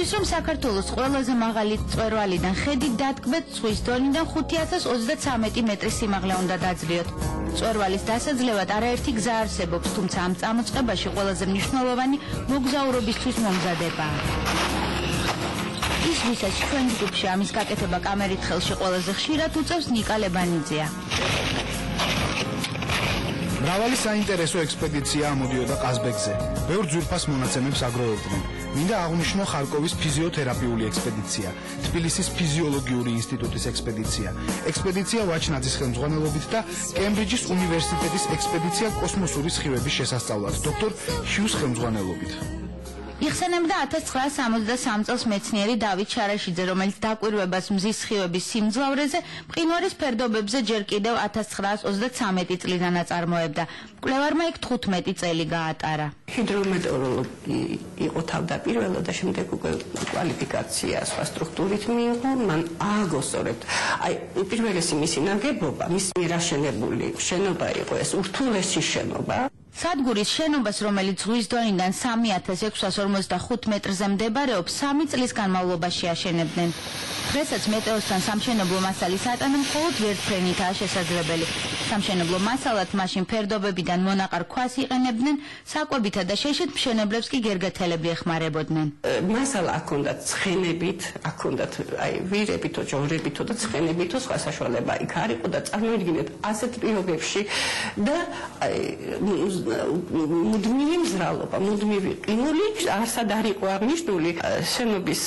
იმისთვის, რომ საქართველოს ყველაზე მაღალი მწვერვალიდან ხედი დადგმეთ, ზღვის დონიდან 5023 მეტრის სიმაღლე უნდა დაძლიოთ. მწვერვალის დასაძლევად არაერთი გზა არსებობს, თუმცა ამ წამოწყებაში ყველაზე მნიშვნელოვანი მოგზაურობისთვის მომზადებაა. ის ვისაც ჩვენ ჯგუფში ამის გაკეთება კამერით ხელში ყველაზე ხშირად უწევს ნიკა ლებანიძეა. მრავალი საინტერესო ექსპედიცია ამოდიოდა ყაზბეგზე. ბევრ ძვირფას მონაცემებს აგროვებდნენ. მინდა აღვნიშნო ხარკოვის ფიზიოთერაპიული ექსპედიცია, თბილისის ფიზიოლოგიური ინსტიტუტის ექსპედიცია, ექსპედიცია ვაჩნაძის ხელმძღვანელობით და კემბრიჯის უნივერსიტეტის ექსპედიცია კოსმოსური სხივების შესასწავლად, დოქტორ ჰიუს ხელმძღვანელობით. იხსენებდა 1963 წელს მეცნიერი დავით შარაშიძე, რომელიც დაკვირვებას მზის სხივების სიმძლავრეზე მყინვარის ფერდობებზე ჯერ კიდევ 1933 წლიდან აწარმოებდა. მკვლევარმა იქ 15 წელი გაატარა. ჰიდრომეტეოროლოგი იყო თავდაპირველად და შემდეგ უკვე კვალიფიკაცია სხვა სტრუქტურით მიიღო, მან ააგო სწორედ პირველი მისი ნაგებობა, მის მიერ აშენებული შენობა იყო ეს ურთულესი შენობა. სადგურის შენობას, რომელიც ზღვის დონიდან 3645 მეტრზე მდებარეობს, 3 წლის განმავლობაში აშენებდნენ. დღესაც მეტეოსთან სამშენებლო მასალის ატანა მხოლოდ ვერტფრენითაა შესაძლებელი. სამშენებლო მასალად მაშინ ფერდობებიდან მონაყარ ქვას იყენებდნენ, საკვებითა და შეშეთ მშენებლებს კი გერგეთელები ეხმარებოდნენ. მასალა აქონდათ ცხენებით, აქონდათ ვირებითო, ჯვრებითო და ცხენებითო სხვა საშუალება იქ არ იყო და წარმოიდგინეთ ასეთ პირობებში და მუდმივი მზრალობა, მუდმივი ყინული არსად არ იყო აღნიშნული. შენობის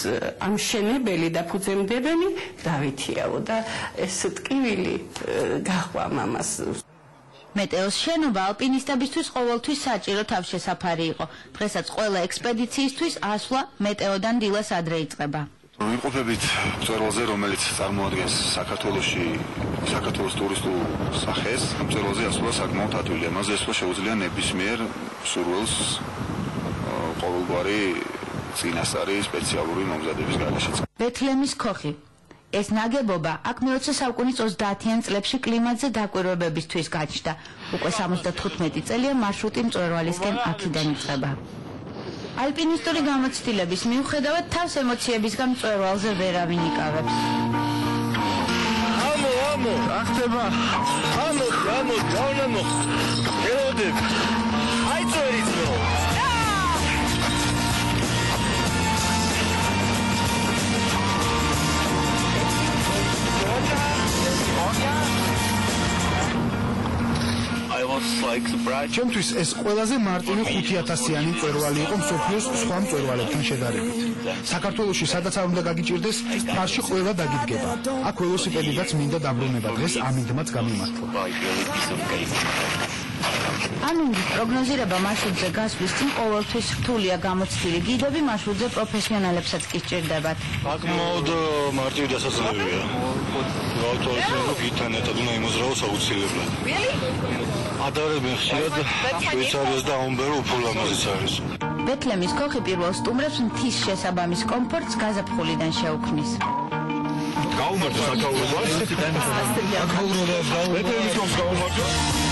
ამშენებელი და ფუძემდებელი დავითიაო და ეს ტკივილი გაჰყვა მამას. მეტეოს შენობა ალპინისტებისთვის ყოველთვის საჭირო თავშესაფარი იყო. დღესაც ყველა ექსპედიციისთვის ასვლა მეტეოდან დილას ადრე იწყება. ვიმყოფებით მწვერვალზე, რომელიც წარმოადგენს საქართველოს ტურისტულ სახეს. მწვერვალზე ასვლა საკმაოდ ადვილია. ამაზე ასვლა შეუძლია ნებისმიერ მსურველს ყოველგვარი წინასწარი სპეციალური მომზადების გარეშე. ბეთლემის ქოხი. ეს ნაგებობა აქ მე-20 საუკუნის 30-იან წლებში კლიმატზე დაკვირვებებისთვის გაჩნდა. უკვე 75 წელია მარშრუტი მწვერვალისკენ აქედან იწყება. ალპინისტური გამოცდილების მიუხედავად თავს ემოციებისგან მწვერვალზე ვერავინ იკავებს. ამო, რა ხდება? ამო, ელოდებ. აი წვერიცო. ჩემთვის ეს ყველაზე მარტივი 5000-იანი მწვერვალი იყო მსოფლიოს სხვა მწვერვალებთან შედარებით. საქართველოში სადაც არ უნდა გაგიჭირდეს, ფარში ყველა დაგიდგება. აქ ველოსიპედიდაც მინდა დაბრუნება, დღეს ამინდმაც გამიმართლა. ანუნდის პროგნოზირება მარშრუტზე გასვლის წინ ყოველთვის რთულია გამოცდილი გიდები, მარშრუტზე პროფესიონალებსაც კი სჭირდებათ. საკმაოდ მარტივი დასაძლევია. გავთვალისწინებ გიდთან ერთად უნდა იმოზრაოს აუცილებლად. ადარებენ ხშირად შვეიცარიას და ამბერო უფრო ლამაზიც არის. ბეთლემის ქოხი პირველ სტუმრებს მთის შესაბამის კომფორტს გაზაფხულიდან შეუქმნის. გაუმართლა საკაურობას. აკაურობა ბეთლემის ქოხს გაუმართლა.